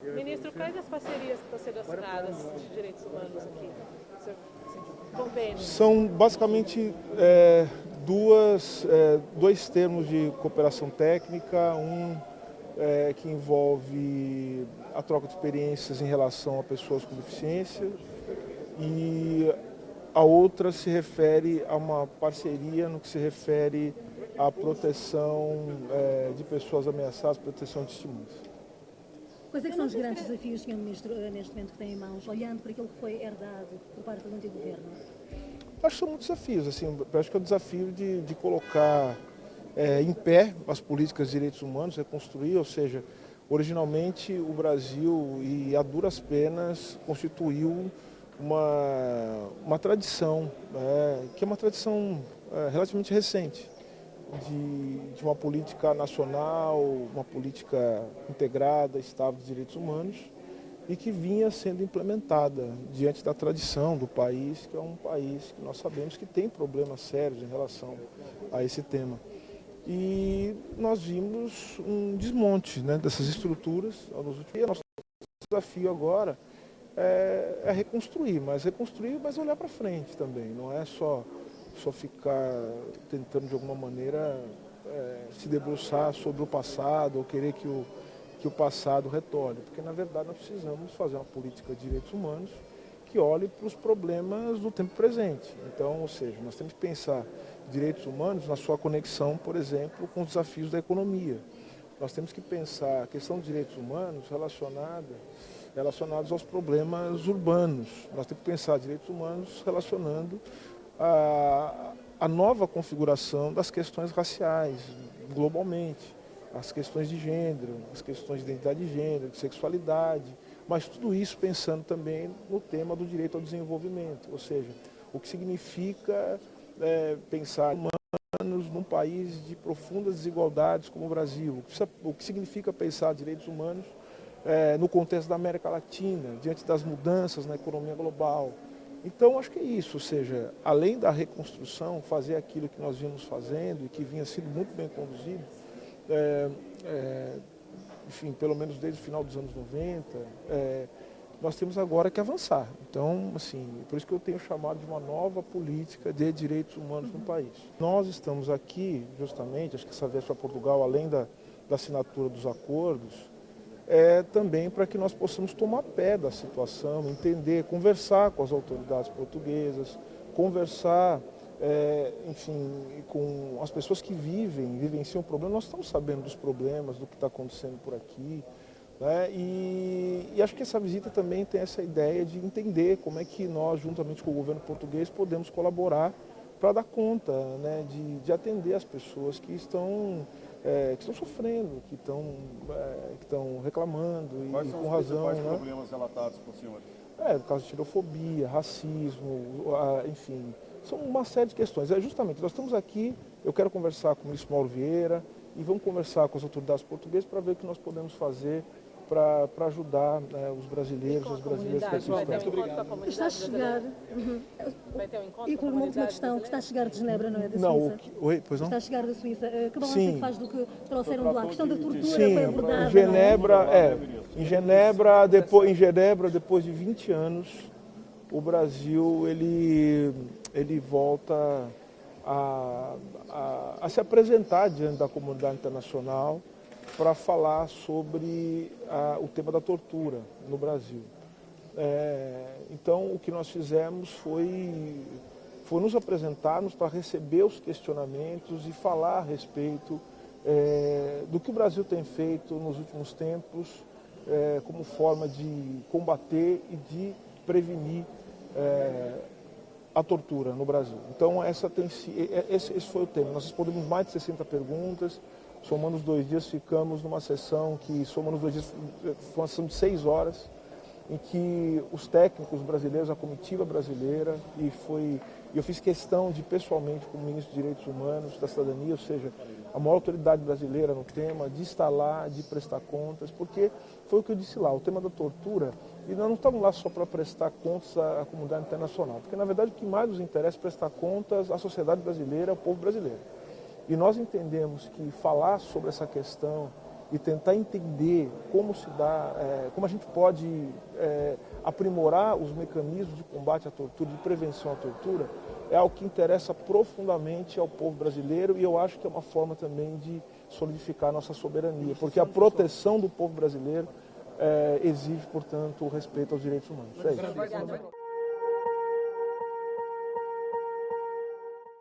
Ministro, quais as parcerias que estão sendo assinadas de direitos humanos aqui? Convênios? São basicamente dois termos de cooperação técnica, que envolve a troca de experiências em relação a pessoas com deficiência e a outra se refere a uma parceria no que se refere à proteção de pessoas ameaçadas, proteção de testemunhas. Quais é que são os grandes desafios, Sr. Ministro, neste momento que tem em mãos, olhando para aquilo que foi herdado por parte do antigo governo? Acho que são muitos desafios. Acho que é o desafio de colocar em pé as políticas de direitos humanos, reconstruir, ou seja, originalmente o Brasil, e a duras penas, constituiu uma tradição, que é uma tradição relativamente recente, de uma política nacional, uma política integrada, estável de direitos humanos, e que vinha sendo implementada diante da tradição do país, que é um país que nós sabemos que tem problemas sérios em relação a esse tema. E nós vimos um desmonte, né, dessas estruturas. E o nosso desafio agora é reconstruir, mas olhar para frente também. Não é só ficar tentando de alguma maneira se debruçar sobre o passado ou querer que o passado retorne, porque na verdade nós precisamos fazer uma política de direitos humanos que olhe para os problemas do tempo presente. Então, ou seja, nós temos que pensar direitos humanos na sua conexão, por exemplo, com os desafios da economia. Nós temos que pensar a questão dos direitos humanos relacionados aos problemas urbanos. Nós temos que pensar direitos humanos relacionando a nova configuração das questões raciais globalmente, as questões de gênero, as questões de identidade de gênero, de sexualidade, mas tudo isso pensando também no tema do direito ao desenvolvimento, ou seja, o que significa pensar humanos num país de profundas desigualdades como o Brasil, o que significa pensar direitos humanos no contexto da América Latina, diante das mudanças na economia global. Então, acho que é isso, ou seja, além da reconstrução, fazer aquilo que nós vimos fazendo e que vinha sendo muito bem conduzido, enfim, pelo menos desde o final dos anos 90, nós temos agora que avançar. Então, assim, por isso que eu tenho chamado de uma nova política de direitos humanos no país. Nós estamos aqui, justamente, acho que essa vez para Portugal, além da assinatura dos acordos, também para que nós possamos tomar pé da situação, entender, conversar com as autoridades portuguesas, conversar, enfim, com as pessoas que vivenciam o problema. Nós estamos sabendo dos problemas, do que está acontecendo por aqui, né? E acho que essa visita também tem essa ideia de entender como é que nós, juntamente com o governo português, podemos colaborar para dar conta, né, de atender as pessoas que estão sofrendo, que estão reclamando e com razão. Quais são os principais né? problemas relatados por senhor? No caso de xenofobia, racismo, enfim, são uma série de questões. Justamente, nós estamos aqui, eu quero conversar com o ministro Mauro Vieira e vamos conversar com as autoridades portuguesas para ver o que nós podemos fazer para ajudar os brasileiros e as brasileiras que aqui Vai ter um estão. encontro com a comunidade Está a chegar, Vai ter um encontro e com a com uma última comunidade questão, que está a chegar de Genebra, não é? Da Não, Suíça. oi, pois não? Está a chegar da Suíça. Que balanço é Sim. que faz do que trouxeram de lá? A questão da tortura Sim, foi abordada, em Genebra, não é? em Genebra, depois de 20 anos, o Brasil ele volta a se apresentar diante da comunidade internacional para falar sobre o tema da tortura no Brasil. Então, o que nós fizemos foi nos apresentarmos para receber os questionamentos e falar a respeito do que o Brasil tem feito nos últimos tempos como forma de combater e de prevenir a tortura no Brasil. Então, esse foi o tema. Nós respondemos mais de 60 perguntas, somando os 2 dias, ficamos numa sessão que, somando os 2 dias, foi uma sessão de 6 horas, em que os técnicos brasileiros, a comitiva brasileira, e eu fiz questão de, pessoalmente, como ministro de Direitos Humanos, da Cidadania, ou seja, a maior autoridade brasileira no tema, de estar lá, de prestar contas, porque foi o que eu disse lá, o tema da tortura, e nós não estamos lá só para prestar contas à comunidade internacional, porque, na verdade, o que mais nos interessa é prestar contas à sociedade brasileira, ao povo brasileiro. E nós entendemos que falar sobre essa questão e tentar entender como se dá, como a gente pode aprimorar os mecanismos de combate à tortura, de prevenção à tortura, é algo que interessa profundamente ao povo brasileiro e eu acho que é uma forma também de solidificar a nossa soberania, porque a proteção do povo brasileiro exige, portanto, o respeito aos direitos humanos. É isso.